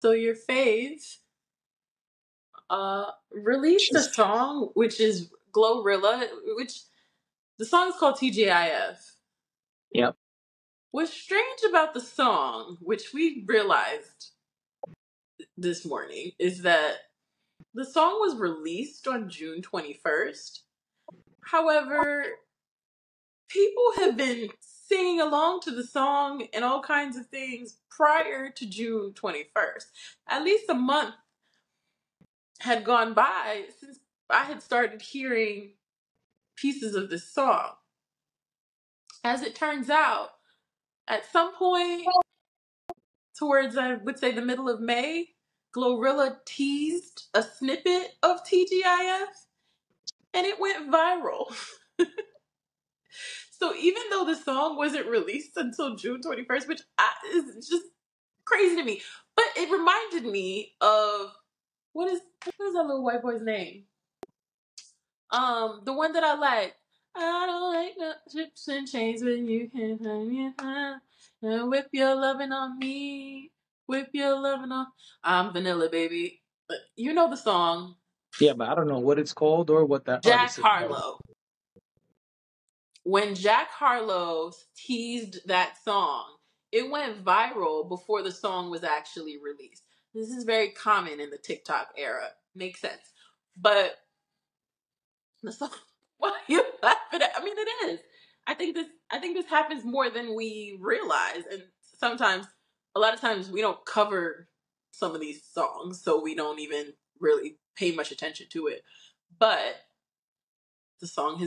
So your fave released a She's song which is GloRilla, which the song is called TGIF. yep. What's strange about the song, which we realized this morning, is that the song was released on June 21st. However, people have been singing along to the song and all kinds of things prior to June 21st. At least a month had gone by since I had started hearing pieces of this song. As it turns out, at some point towards, I would say, the middle of May, GloRilla teased a snippet of TGIF and it went viral. So even though the song wasn't released until June 21st, which is just crazy to me, but it reminded me of what is that little white boy's name? The one that I like. I don't like no chips and chains when you can hang me high. And whip your loving on me. Whip your loving on. I'm Vanilla Baby. You know the song. Yeah, but I don't know what it's called or what that Jack artist is called. Harlow. When Jack Harlow teased that song, it went viral before the song was actually released. This is very common in the TikTok era. Makes sense. But the song, why are you laughing at? I mean, it is. I think this happens more than we realize, and sometimes, a lot of times, we don't cover some of these songs, so we don't even really pay much attention to it. But the song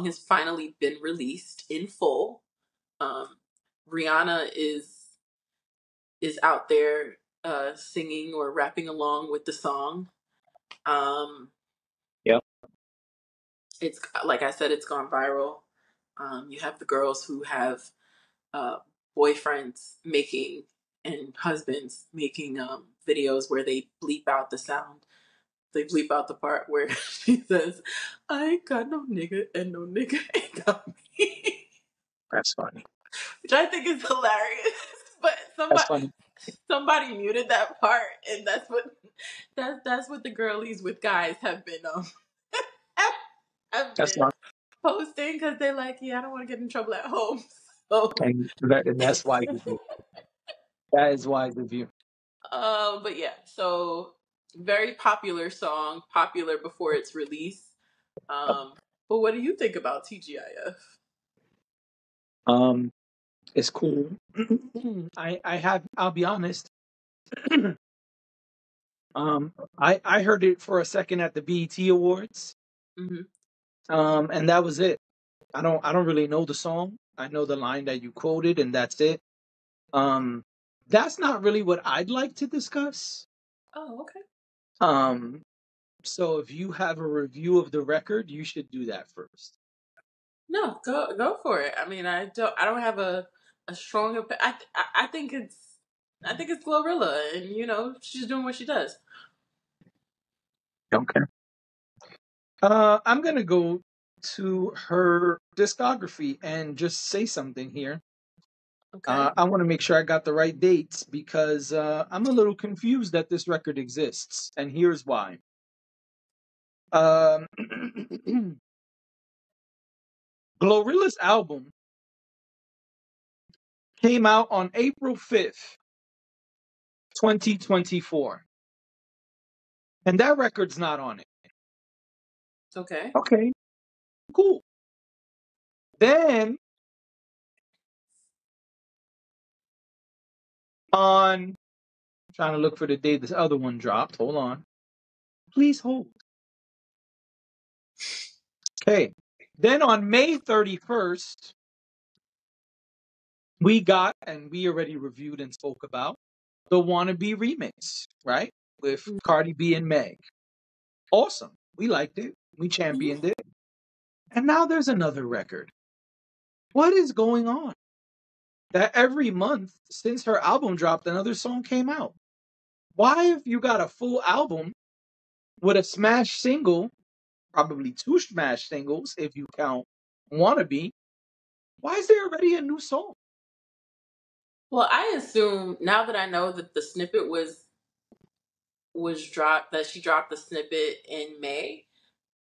has finally been released in full. Um, Rihanna is out there singing or rapping along with the song. Um, Yep. it's like I said, it's gone viral. You have the girls who have uh, boyfriends making and husbands making videos where they bleep out the sound. They bleep out the part where she says, "I ain't got no nigga and no nigga ain't got me," That's funny. which I think is hilarious. But That's somebody funny. somebody muted that part, and that's what the girlies with guys have been have That's been not posting because they're like, yeah, I don't want to get in trouble at home. So, and that's wise of you. That is wise of you. but yeah, so very popular song, popular before its release. Um, but what do you think about TGIF? Um, it's cool. I'll be honest. I heard it for a second at the BET Awards. Hmm. And that was it. I don't really know the song. I know the line that you quoted, and that's it. Um, that's not really what I'd like to discuss. Oh, okay. Um, so if you have a review of the record, you should do that first. No, go for it. I mean, I don't have a strong I think it's GloRilla, and she's doing what she does. Okay. I'm gonna go to her discography and just say something here. Okay. I want to make sure I got the right dates because I'm a little confused that this record exists, and here's why. Um, GloRilla's album came out on April 5th, 2024, and that record's not on it. Okay. Okay, cool. Then on, trying to look for the day this other one dropped. Hold on. Please hold. Okay. Then on May 31st, we got, and we already reviewed and spoke about, the Wannabe remix, right? With Cardi B and Meg. Awesome. We liked it. We championed Mhm. it. And now there's another record. What is going on? That every month since her album dropped, another song came out. Why, if you got a full album with a smash single, probably two smash singles if you count Wannabe, why is there already a new song? Well, I assume now that I know that the snippet was that she dropped the snippet in May,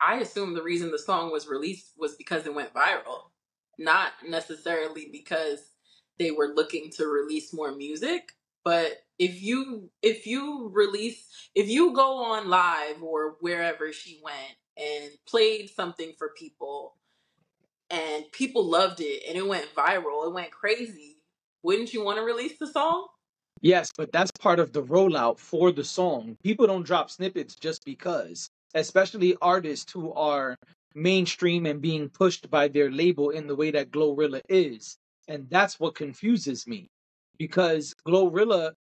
I assume the reason the song was released was because it went viral, not necessarily because they were looking to release more music. But if you go on live or wherever she went and played something for people and people loved it and it went viral, it went crazy, wouldn't you want to release the song? Yes, but that's part of the rollout for the song. People don't drop snippets just because, especially artists who are mainstream and being pushed by their label in the way that GloRilla is. And that's what confuses me because GloRilla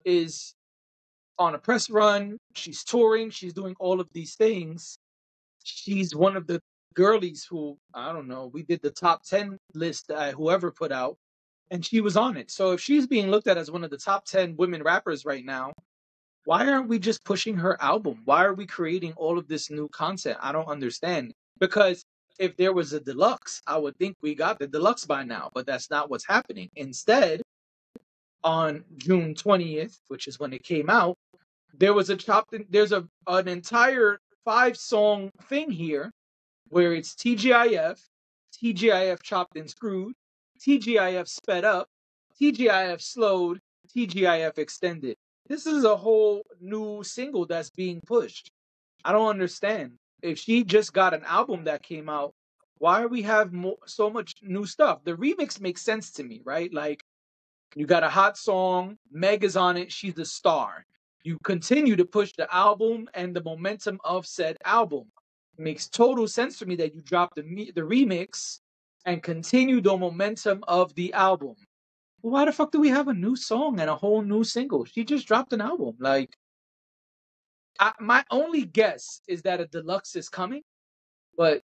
is on a press run, she's touring, she's doing all of these things. She's one of the girlies who, I don't know, we did the top 10 list that whoever put out and she was on it. So if she's being looked at as one of the top 10 women rappers right now, why aren't we just pushing her album? Why are we creating all of this new content? I don't understand. Because if there was a deluxe, I would think we got the deluxe by now, but that's not what's happening. Instead, on June 20th, which is when it came out, there was a chopped in, there's an entire 5 song thing here where it's TGIF, TGIF chopped and screwed, TGIF sped up, TGIF slowed, TGIF extended. This is a whole new single that's being pushed. I don't understand. If she just got an album that came out, why do we have so much new stuff? The remix makes sense to me, right? Like, you got a hot song, Meg is on it, she's the star. You continue to push the album and the momentum of said album. It makes total sense for me that you drop the remix and continue the momentum of the album. Why the fuck do we have a new song and a whole new single? She just dropped an album. Like, my only guess is that a deluxe is coming, but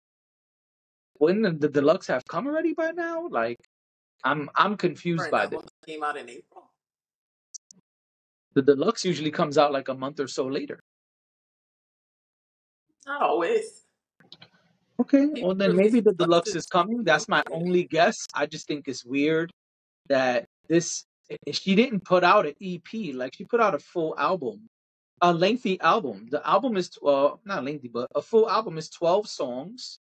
wouldn't the deluxe have come already by now? Like, I'm confused For an by this. album that came out in April. The deluxe usually comes out like a month or so later. Not always. Okay, well People then maybe release the deluxe is deluxes coming. months That's my later. only guess. I just think it's weird that she didn't put out an EP. Like, she put out a full album, a lengthy album. The album is not lengthy, but a full album is 12 songs.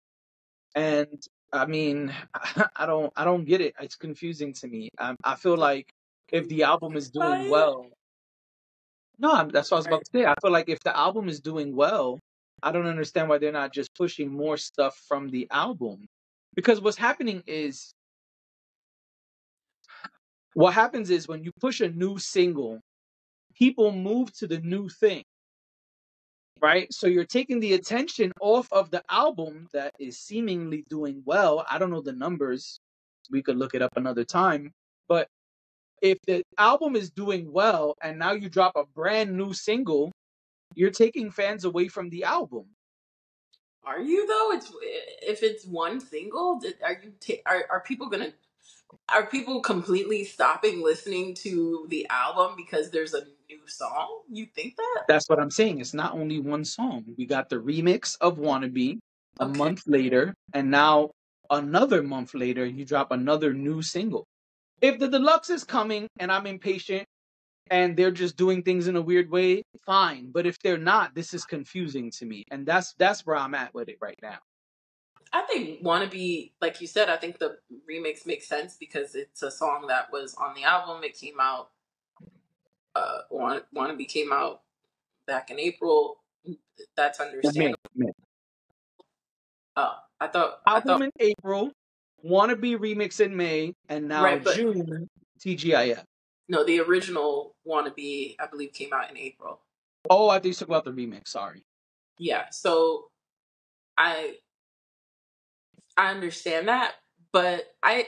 And I mean, I don't get it. It's confusing to me. I feel So like if the album is by doing it. well, no, that's what I was about Right. to say. I feel like if the album is doing well, I don't understand why they're not just pushing more stuff from the album. Because what happens is when you push a new single, people move to the new thing, right? So you're taking the attention off of the album that is seemingly doing well. I don't know the numbers. We could look it up another time. But if the album is doing well and now you drop a brand new single, you're taking fans away from the album. Are you though? It's if it's one single. Are people gonna are people completely stopping listening to the album because there's a new song? You think that? That's what I'm saying. It's not only one song. We got the remix of Wannabe a Okay. month later, and now another month later, you drop another new single. If the deluxe is coming and I'm impatient and they're just doing things in a weird way, fine. But if they're not, this is confusing to me. And that's where I'm at with it right now. I think "Wannabe," like you said, I think the remix makes sense because it's a song that was on the album. It came out. "Wannabe" came out back in April. That's May, understandable. May. I Album thought, in April, Wannabe remix in May, and now right, but June, TGIF. no, the original "Wannabe" I believe came out in April. Oh, I think you talk about the remix. Sorry. Yeah, so I I understand that, but I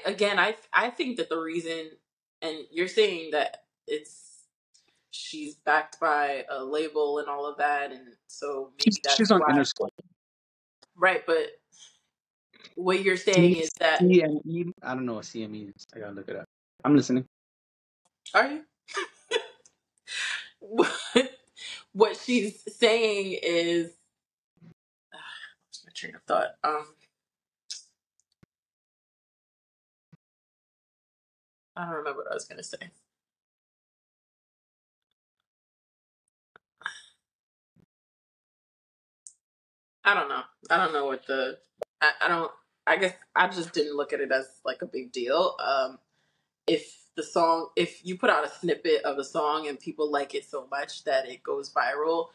think that the reason, and you're saying that she's backed by a label and all of that, and so maybe She's that's on why, Interscope. right? But what you're C saying is that CME. I don't know what CME is. I gotta look it up. I'm listening. are you? What she's saying is, what's my train of thought? I don't remember what I was gonna say. I don't know. I don't know what the. I don't. I guess I just didn't look at it as like a big deal. If you put out a snippet of a song and people like it so much that it goes viral,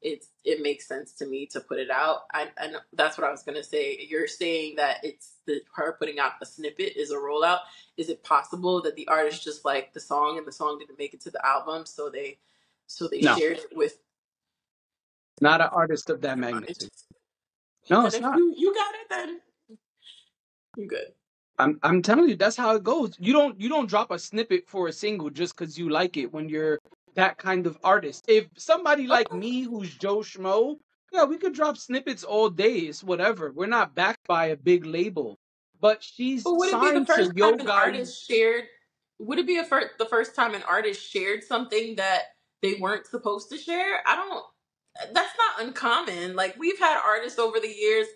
it makes sense to me to put it out. I know that's what I was gonna say. You're saying that it's her putting out a snippet is a rollout. Is it possible that the artist just liked the song and the song didn't make it to the album, so they No, shared it with? not an artist of that Never mind. magnitude. No, Then it's if not. you got it, then you good. I'm telling you, that's how it goes. You don't drop a snippet for a single just because you like it when you're that kind of artist. If somebody like Okay. me who's Joe Schmo, yeah, we could drop snippets all day. It's whatever. We're not backed by a big label. But she's But would it be the signed to first Yo time an Gotti. artist shared? Would it be the first time an artist shared something that they weren't supposed to share? I don't. That's not uncommon. Like we've had artists over the years.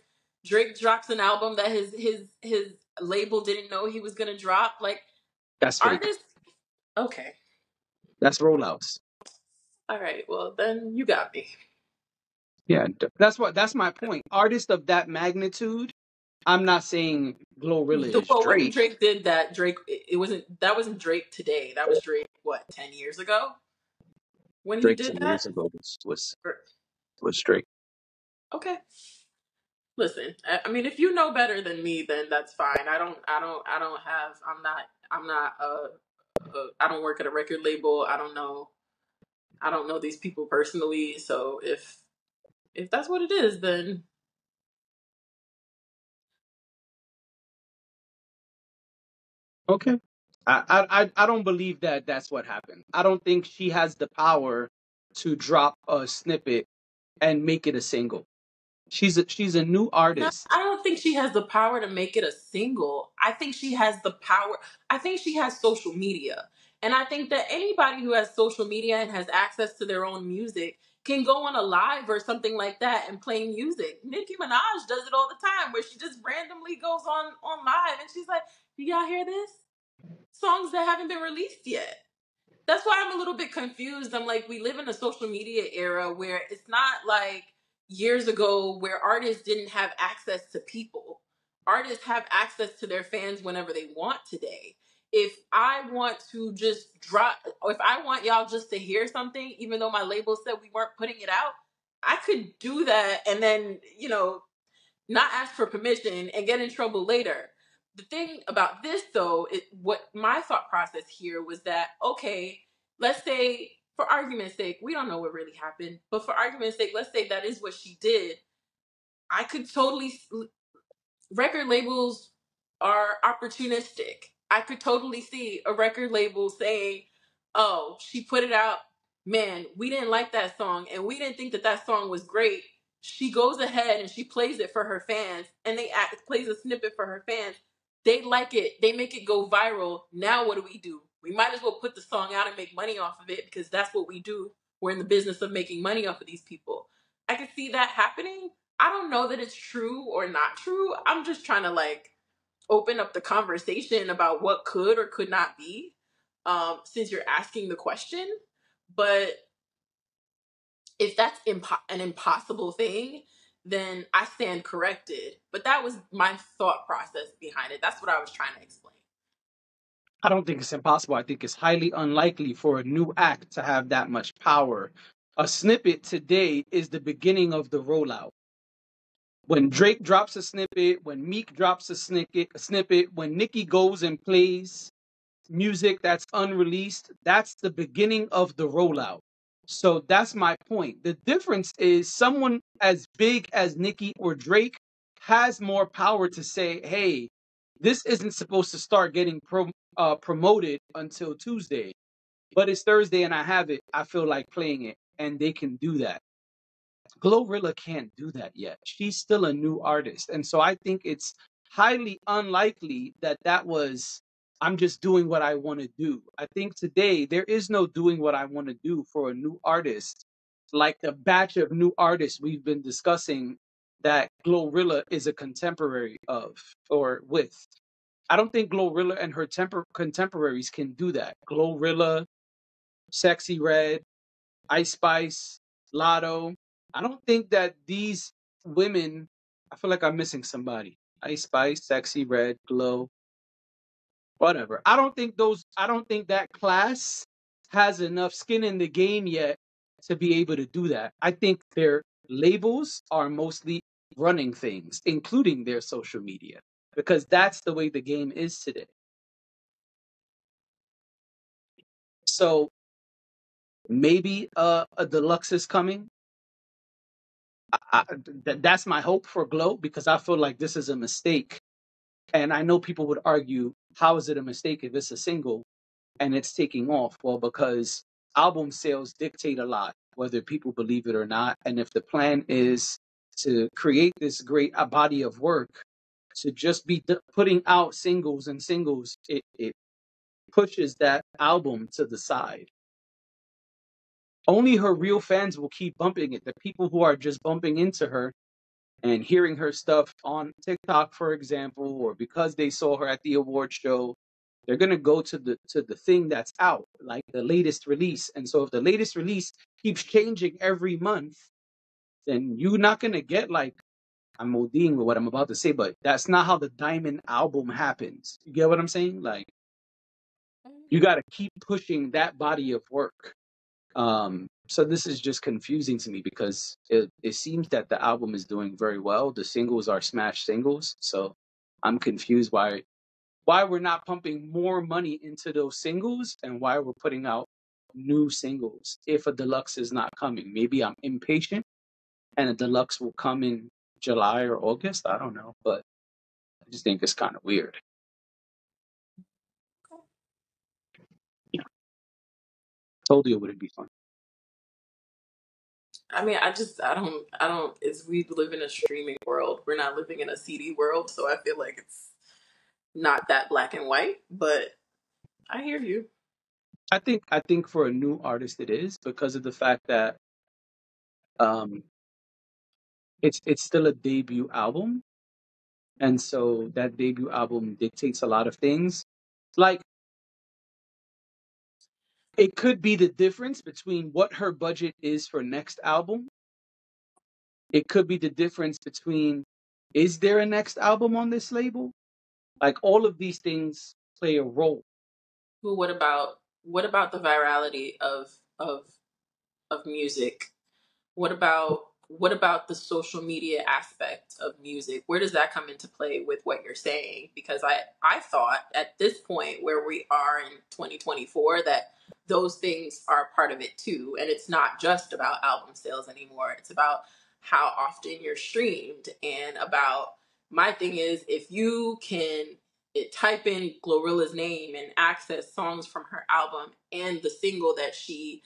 Drake drops an album that his label didn't know he was gonna drop. Like That's fake. artists. Okay. That's rollouts. All right. Well, then you got me. Yeah, that's my point. Artists of that magnitude, I'm not saying GloRilla is Well, when Drake. Drake did that, Drake it wasn't that wasn't Drake today. That was Drake. What 10 years ago when he Drake did 10 that? years ago was Or- was Drake. Okay. Listen, I mean, if you know better than me, then that's fine. I don't have. I'm not. I don't work at a record label. I don't know. I don't know these people personally. So if that's what it is, then Okay. I don't believe that that's what happened. I don't think she has the power to drop a snippet and make it a single. She's a new no, artist. I don't think she has the power to make it a single. I think she has the power. I think she has social media. And I think that anybody who has social media and has access to their own music can go on a live or something like that and play music. Nicki Minaj does it all the time where she just randomly goes on live and she's like, "You y'all hear this? Songs that haven't been released yet." That's why I'm a little bit confused. I'm like, we live in a social media era where it's not like years ago where artists didn't have access to people. Artists have access to their fans whenever they want today. If I want to just drop, or if I want y'all just to hear something, even though my label said we weren't putting it out, I could do that and then, not ask for permission and get in trouble later. The thing about this, though, what my thought process here was that, okay, let's say, for argument's sake, we don't know what really happened, but for argument's sake, let's say that is what she did. I could totally record labels are opportunistic. I could totally see a record label saying, "Oh, she put it out. Man, we didn't like that song and we didn't think that that song was great." She goes ahead and she plays it for her fans and plays a snippet for her fans. They like it. They make it go viral. Now what do? We might as well put the song out and make money off of it because that's what we do. We're in the business of making money off of these people. I can see that happening. I don't know that it's true or not true. I'm just trying to like open up the conversation about what could or could not be, since you're asking the question. But if that's an impossible thing, then I stand corrected. But that was my thought process behind it. That's what I was trying to explain. I don't think it's impossible. I think it's highly unlikely for a new act to have that much power. A snippet today is the beginning of the rollout. When Drake drops a snippet, when Meek drops a snippet, when Nicki goes and plays music that's unreleased, that's the beginning of the rollout. So that's my point. The difference is someone as big as Nicki or Drake has more power to say, hey, this isn't supposed to start getting promoted until Tuesday, but it's Thursday and I have it. I feel like playing it. And they can do that. GloRilla can't do that yet. She's still a new artist. And so I think it's highly unlikely that that was, I'm just doing what I want to do. I think today there is no doing what I want to do for a new artist, like the batch of new artists we've been discussing that GloRilla is a contemporary of or with. I don't think GloRilla and her contemporaries can do that. GloRilla, Sexy Red, Ice Spice, Lotto. I don't think that these women. I feel like I'm missing somebody. Ice Spice, Sexy Red, Glow, whatever. I don't think that class has enough skin in the game yet to be able to do that. I think their labels are mostly running things, including their social media, because that's the way the game is today. So maybe a deluxe is coming. That's my hope for Glow, because I feel like this is a mistake. And I know people would argue, how is it a mistake if it's a single and it's taking off? Well, because album sales dictate a lot, whether people believe it or not. And if the plan is to create this great body of work, to just be putting out singles and singles, it pushes that album to the side. Only her real fans will keep bumping it. The people who are just bumping into her and hearing her stuff on TikTok, for example, or because they saw her at the award show, they're gonna go to the thing that's out, like the latest release. And so if the latest release keeps changing every month, then you're not gonna get like, I'm ODing with what I'm about to say, but that's not how the Diamond album happens. You get what I'm saying? Like, you gotta keep pushing that body of work. So this is just confusing to me because it seems that the album is doing very well. The singles are smash singles. So I'm confused why we're not pumping more money into those singles and why we're putting out new singles if a deluxe is not coming. Maybe I'm impatient and a deluxe will come in July or August. I don't know, but I just think it's kind of weird. Yeah, told you it wouldn't be fun. I mean, I don't. It's we live in a streaming world. We're not living in a CD world, so I feel like it's not that black and white. But I hear you. I think for a new artist it is, because of the fact that um it's still a debut album, and so that debut album dictates a lot of things. Like, it could be the difference between what her budget is for next album. It could be the difference between, is there a next album on this label? Like, all of these things play a role. Well, what about the virality of music? What about the social media aspect of music? Where does that come into play with what you're saying? Because I thought at this point where we are in 2024 that those things are part of it too, and it's not just about album sales anymore. It's about how often you're streamed, and about, my thing is, if you can type in GloRilla's name and access songs from her album and the single that she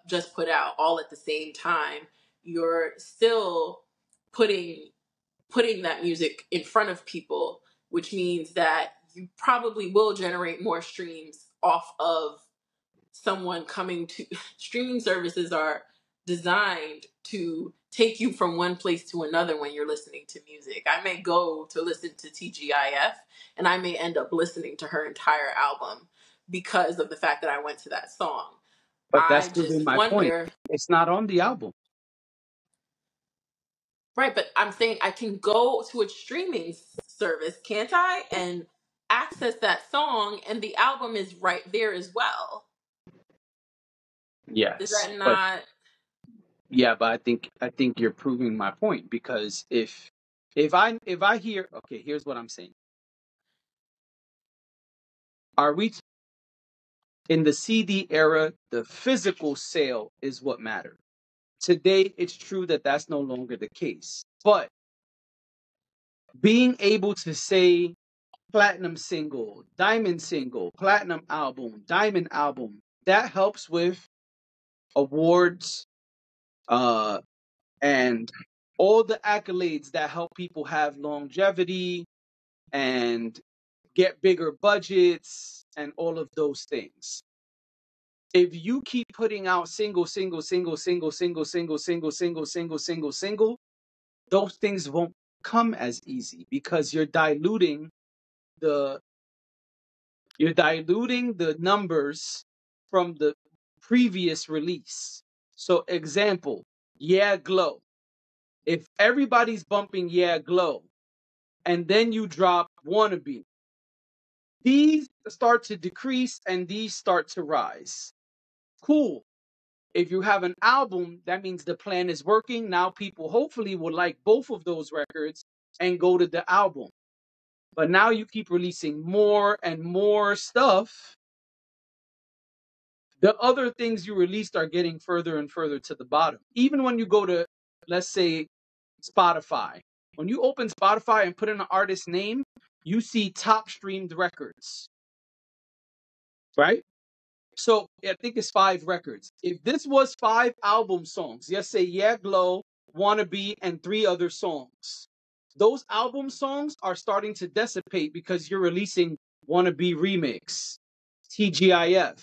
just put out all at the same time, you're still putting that music in front of people, which means that you probably will generate more streams off of someone coming to streaming services are designed to take you from one place to another when you're listening to music. I may go to listen to TGIF and I may end up listening to her entire album because of the fact that I went to that song. But that's I proving just my point. wonder, It's not on the album. right? But I'm saying I can go to a streaming service, can't I? And access that song, and the album is right there as well. Is Yes. that But not? yeah, but I think you're proving my point, because if I hear, okay, here's what I'm saying. Are we in the CD era, the physical sale is what matters. Today, it's true that that's no longer the case. But being able to say platinum single, diamond single, platinum album, diamond album, that helps with awards, uh, and all the accolades that help people have longevity and get bigger budgets and all of those things. If you keep putting out single, single, single, single, single, single, single, single, single, single, single, those things won't come as easy, because the you're diluting the numbers from the previous release. So example, yeah, Glow. If everybody's bumping Yeah Glow, and then you drop Wannabe, these start to decrease and these start to rise. Cool. If you have an album, that means the plan is working. Now people hopefully will like both of those records and go to the album. But now you keep releasing more and more stuff. The other things you released are getting further and further to the bottom. Even when you go to, let's say, Spotify. When you open Spotify and put in an artist's name, you see top streamed records, right? So I think it's 5 records. If this was 5 album songs, let's say Yeah Glow, Wannabe, and 3 other songs, those album songs are starting to dissipate because you're releasing Wannabe remix, TGIF.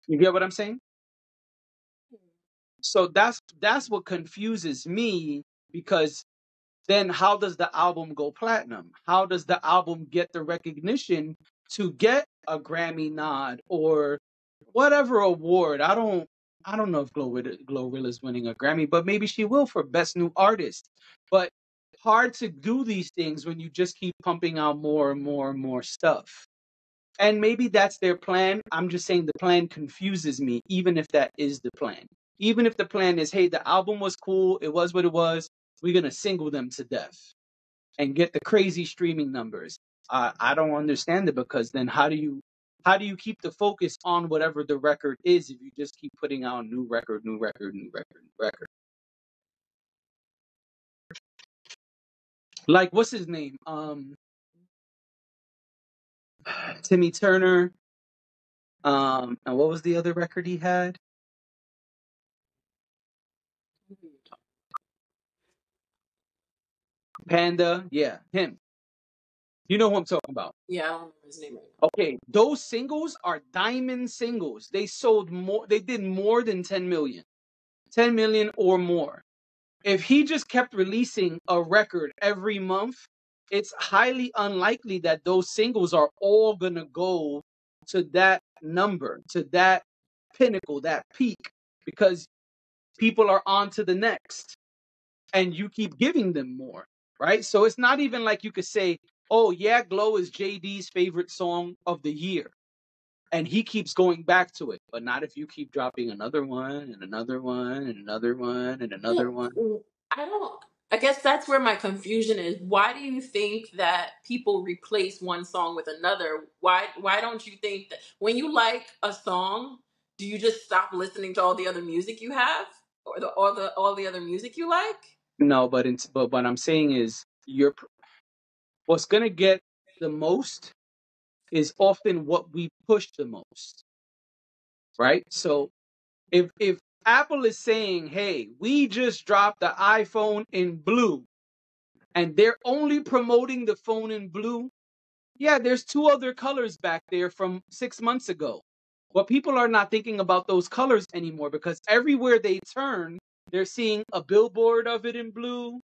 You get what I'm saying? So that's what confuses me, because then how does the album go platinum? How does the album get the recognition to get a Grammy nod or whatever award? I don't know if GloRilla is winning a Grammy, but maybe she will for Best New Artist. But hard to do these things when you just keep pumping out more and more and more stuff. And maybe that's their plan. I'm just saying the plan confuses me, even if that is the plan. Even if the plan is, hey, the album was cool, it was what it was, we're going to single them to death and get the crazy streaming numbers. I don't understand it, because then how do you keep the focus on whatever the record is if you just keep putting out new record, new record, new record, new record? Like, what's his name? Timmy Turner. And what was the other record he had? Panda. Yeah, him. You know who I'm talking about. Yeah, I don't remember his name right now. Okay, those singles are diamond singles. They sold more, they did more than 10 million. 10 million or more. If he just kept releasing a record every month, it's highly unlikely that those singles are all going to go to that number, to that pinnacle, that peak, because people are on to the next and you keep giving them more, right? So it's not even like you could say, oh, yeah, Glow is JD's favorite song of the year, and he keeps going back to it. But not if you keep dropping another one and another one and another one and another one. Well, I guess that's where my confusion is. Why do you think that people replace one song with another? Why don't you think that when you like a song, do you just stop listening to all the other music you have, or all the other music you like? No, but what I'm saying is, what's gonna get the most is often what we push the most, right? So if Apple is saying, hey, we just dropped the iPhone in blue, and they're only promoting the phone in blue, yeah, there's 2 other colors back there from 6 months ago. But people are not thinking about those colors anymore, because everywhere they turn, they're seeing a billboard of it in blue,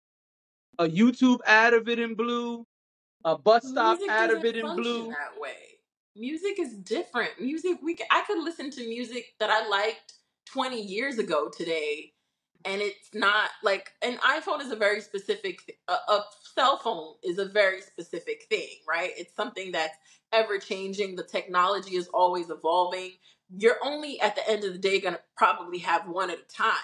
a YouTube ad of it in blue, a bus stop Music ad of doesn't it in function blue. that way. Music is different. I could listen to music that I liked 20 years ago today, and it's not like an iPhone is a very specific a cell phone is a very specific thing, right? It's something that's ever changing. The technology is always evolving. You're only at the end of the day going to probably have one at a time.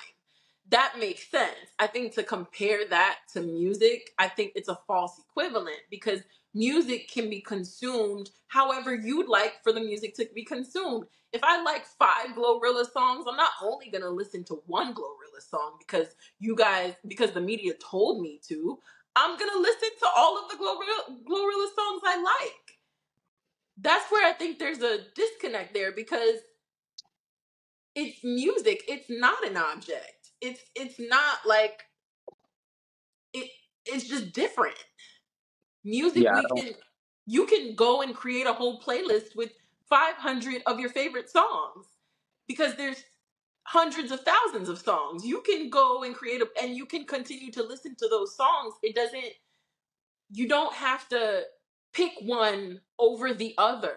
That makes sense. I think to compare that to music, I think it's a false equivalent, because music can be consumed however you'd like for the music to be consumed. If I like 5 GloRilla songs, I'm not only gonna listen to one GloRilla song because the media told me to. I'm gonna listen to all of the GloRilla songs I like. That's where I think there's a disconnect there, because it's music. It's not an object. It's not like it. It's just different. Music, Yeah, I don't. you can go and create a whole playlist with 500 of your favorite songs, because there's hundreds of thousands of songs. You can go and and you can continue to listen to those songs. You don't have to pick one over the other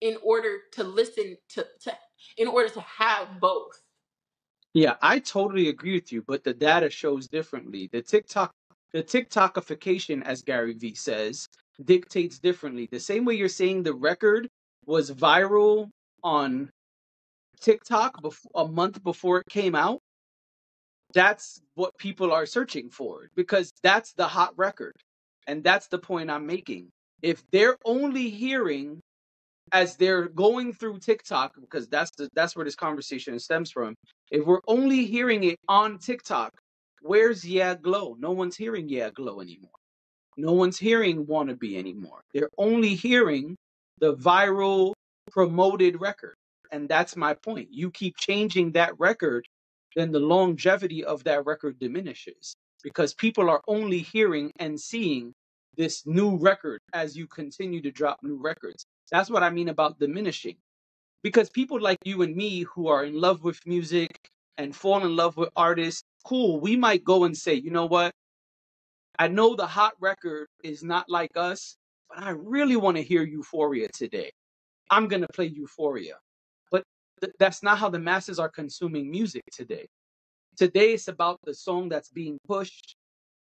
in order to listen to in order to have both. Yeah, I totally agree with you, but the data shows differently. The TikTokification, as Gary Vee says, dictates differently. The same way you're saying the record was viral on TikTok a month before it came out, that's what people are searching for because that's the hot record. And that's the point I'm making. If they're only hearing as they're going through TikTok, because that's where this conversation stems from. If we're only hearing it on TikTok, where's Yeah Glow? No one's hearing Yeah Glow anymore. No one's hearing Wannabe anymore. They're only hearing the viral promoted record. And that's my point. You keep changing that record, then the longevity of that record diminishes because people are only hearing and seeing this new record as you continue to drop new records. That's what I mean about diminishing. Because people like you and me who are in love with music and fall in love with artists, cool, we might go and say, you know what? I know the hot record is not like us, but I really want to hear Euphoria today. I'm going to play Euphoria. But that's not how the masses are consuming music today. Today, it's about the song that's being pushed,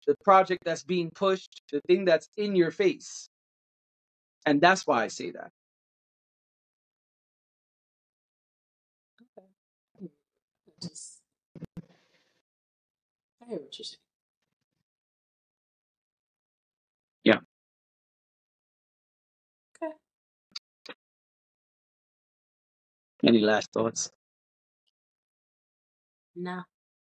the project that's being pushed, the thing that's in your face. And that's why I say that. Okay. Just, I hear what you're saying. Yeah. Okay. Any last thoughts? No.